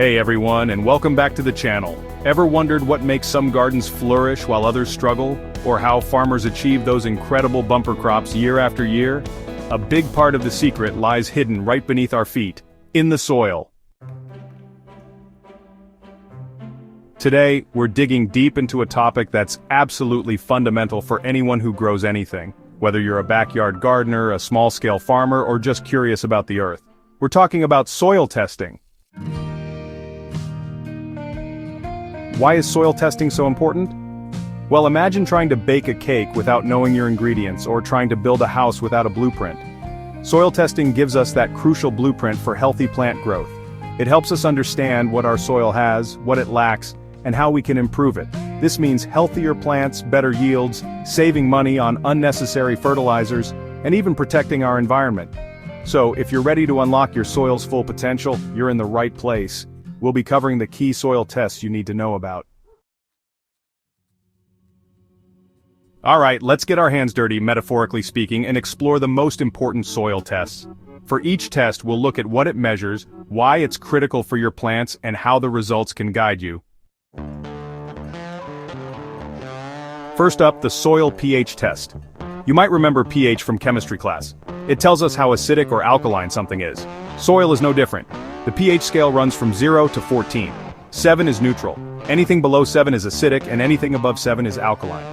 Hey everyone, and welcome back to the channel. Ever wondered what makes some gardens flourish while others struggle? Or how farmers achieve those incredible bumper crops year after year? A big part of the secret lies hidden right beneath our feet, in the soil. Today, we're digging deep into a topic that's absolutely fundamental for anyone who grows anything, whether you're a backyard gardener, a small-scale farmer, or just curious about the earth. We're talking about soil testing. Why is soil testing so important? Well, imagine trying to bake a cake without knowing your ingredients, or trying to build a house without a blueprint. Soil testing gives us that crucial blueprint for healthy plant growth. It helps us understand what our soil has, what it lacks, and how we can improve it. This means healthier plants, better yields, saving money on unnecessary fertilizers, and even protecting our environment. So, if you're ready to unlock your soil's full potential, you're in the right place. We'll be covering the key soil tests you need to know about. Alright, let's get our hands dirty, metaphorically speaking, and explore the most important soil tests. For each test, we'll look at what it measures, why it's critical for your plants, and how the results can guide you. First up, the soil pH test. You might remember pH from chemistry class. It tells us how acidic or alkaline something is. Soil is no different. The pH scale runs from 0 to 14. 7 is neutral. Anything below 7 is acidic, and anything above 7 is alkaline.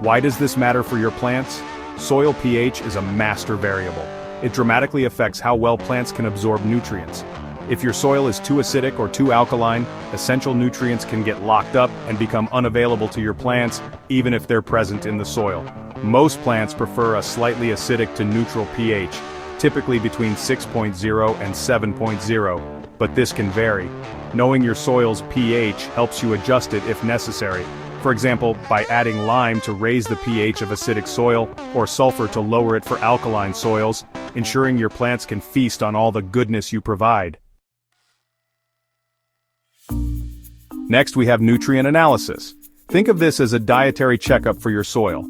Why does this matter for your plants? Soil pH is a master variable. It dramatically affects how well plants can absorb nutrients. If your soil is too acidic or too alkaline, essential nutrients can get locked up and become unavailable to your plants, even if they're present in the soil. Most plants prefer a slightly acidic to neutral pH, typically between 6.0 and 7.0, but this can vary. Knowing your soil's pH helps you adjust it if necessary. For example, by adding lime to raise the pH of acidic soil, or sulfur to lower it for alkaline soils, ensuring your plants can feast on all the goodness you provide. Next, we have nutrient analysis. Think of this as a dietary checkup for your soil.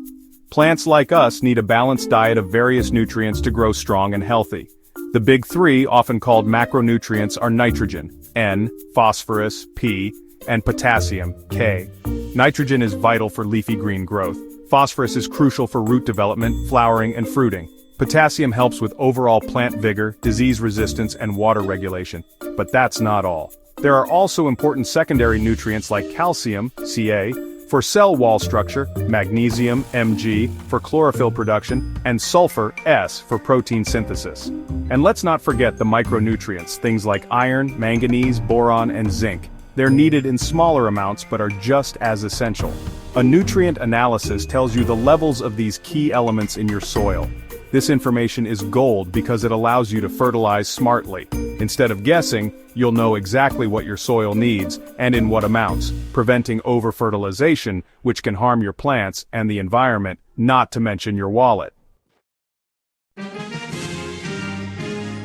Plants like us need a balanced diet of various nutrients to grow strong and healthy. The big three, often called macronutrients, are nitrogen, N, phosphorus, P, and potassium, K. Nitrogen is vital for leafy green growth. Phosphorus is crucial for root development, flowering, and fruiting. Potassium helps with overall plant vigor, disease resistance, and water regulation. But that's not all. There are also important secondary nutrients like calcium, Ca, for cell wall structure, magnesium, Mg, for chlorophyll production, and sulfur, S, for protein synthesis. And let's not forget the micronutrients, things like iron, manganese, boron, and zinc. They're needed in smaller amounts but are just as essential. A nutrient analysis tells you the levels of these key elements in your soil. This information is gold because it allows you to fertilize smartly. Instead of guessing, you'll know exactly what your soil needs, and in what amounts, preventing over-fertilization, which can harm your plants and the environment, not to mention your wallet.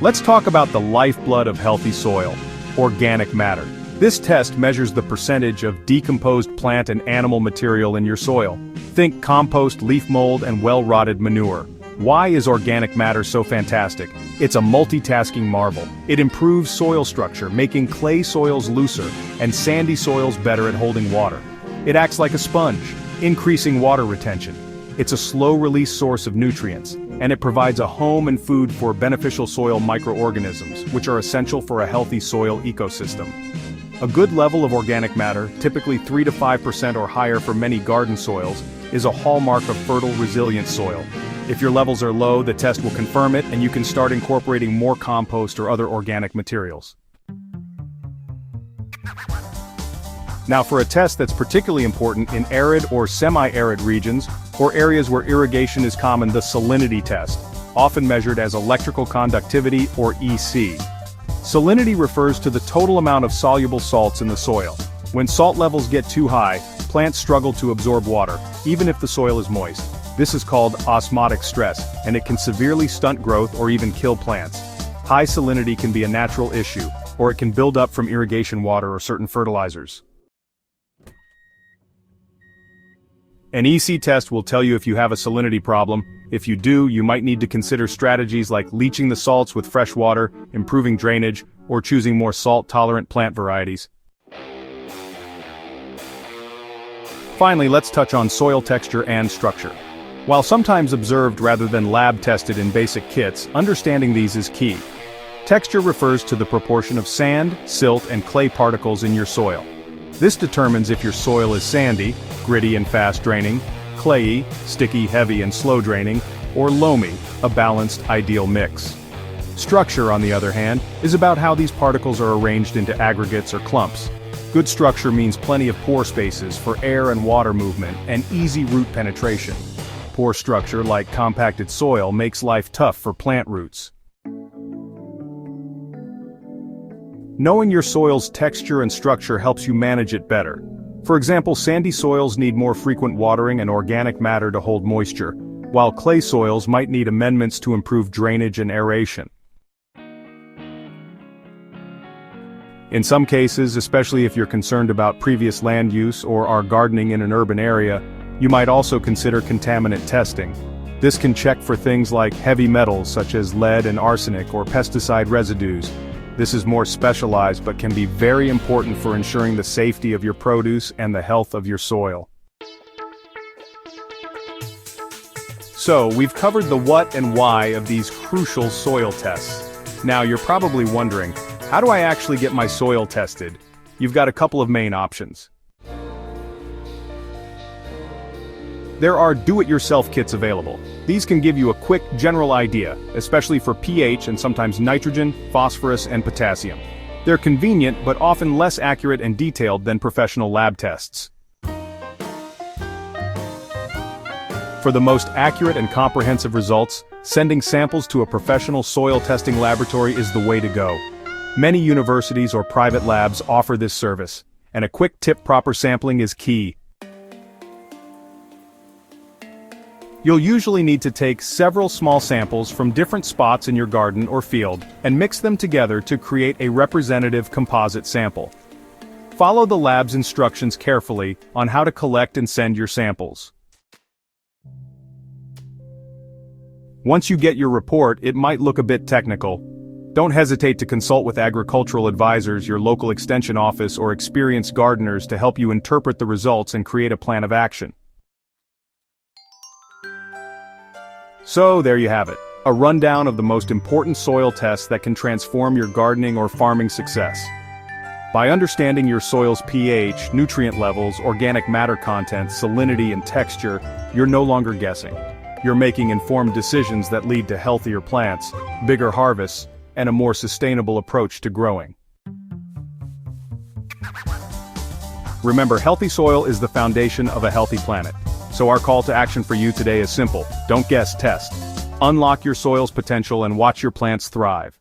Let's talk about the lifeblood of healthy soil, organic matter. This test measures the percentage of decomposed plant and animal material in your soil. Think compost, leaf mold, and well-rotted manure. Why is organic matter so fantastic? It's a multitasking marvel. It improves soil structure, making clay soils looser, and sandy soils better at holding water. It acts like a sponge, increasing water retention. It's a slow-release source of nutrients, and it provides a home and food for beneficial soil microorganisms, which are essential for a healthy soil ecosystem. A good level of organic matter, typically 3 to 5% or higher for many garden soils, is a hallmark of fertile, resilient soil. If your levels are low, the test will confirm it, and you can start incorporating more compost or other organic materials. Now for a test that's particularly important in arid or semi-arid regions, or areas where irrigation is common, the salinity test, often measured as electrical conductivity or EC. Salinity refers to the total amount of soluble salts in the soil. When salt levels get too high, plants struggle to absorb water, even if the soil is moist. This is called osmotic stress, and it can severely stunt growth or even kill plants. High salinity can be a natural issue, or it can build up from irrigation water or certain fertilizers. An EC test will tell you if you have a salinity problem. If you do, you might need to consider strategies like leaching the salts with fresh water, improving drainage, or choosing more salt-tolerant plant varieties. Finally, let's touch on soil texture and structure. While sometimes observed rather than lab-tested in basic kits, understanding these is key. Texture refers to the proportion of sand, silt, and clay particles in your soil. This determines if your soil is sandy, gritty and fast-draining, clayey, sticky, heavy, and slow-draining, or loamy, a balanced, ideal mix. Structure, on the other hand, is about how these particles are arranged into aggregates or clumps. Good structure means plenty of pore spaces for air and water movement and easy root penetration. Poor structure, like compacted soil, makes life tough for plant roots. Knowing your soil's texture and structure helps you manage it better. For example, sandy soils need more frequent watering and organic matter to hold moisture, while clay soils might need amendments to improve drainage and aeration. In some cases, especially if you're concerned about previous land use or are gardening in an urban area, you might also consider contaminant testing. This can check for things like heavy metals such as lead and arsenic or pesticide residues. This is more specialized but can be very important for ensuring the safety of your produce and the health of your soil. So, we've covered the what and why of these crucial soil tests. Now you're probably wondering, how do I actually get my soil tested? You've got a couple of main options. There are do-it-yourself kits available. These can give you a quick, general idea, especially for pH and sometimes nitrogen, phosphorus, and potassium. They're convenient but often less accurate and detailed than professional lab tests. For the most accurate and comprehensive results, sending samples to a professional soil testing laboratory is the way to go. Many universities or private labs offer this service, and a quick tip: proper sampling is key. You'll usually need to take several small samples from different spots in your garden or field and mix them together to create a representative composite sample. Follow the lab's instructions carefully on how to collect and send your samples. Once you get your report, it might look a bit technical. Don't hesitate to consult with agricultural advisors, your local extension office, or experienced gardeners to help you interpret the results and create a plan of action. So there you have it, a rundown of the most important soil tests that can transform your gardening or farming success. By understanding your soil's pH, nutrient levels, organic matter content, salinity, and texture, you're no longer guessing. You're making informed decisions that lead to healthier plants, bigger harvests, and a more sustainable approach to growing. Remember, healthy soil is the foundation of a healthy planet. So our call to action for you today is simple: don't guess, test. Unlock your soil's potential and watch your plants thrive.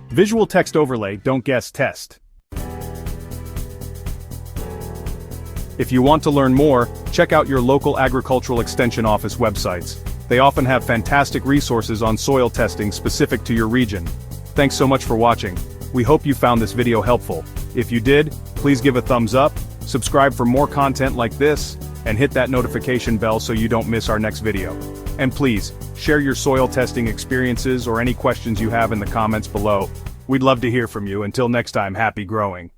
Visual text overlay: don't guess, test. If you want to learn more, check out your local agricultural extension office websites. They often have fantastic resources on soil testing specific to your region. Thanks so much for watching. We hope you found this video helpful. If you did, please give a thumbs up, subscribe for more content like this, and hit that notification bell so you don't miss our next video. And please, share your soil testing experiences or any questions you have in the comments below. We'd love to hear from you. Until next time, happy growing.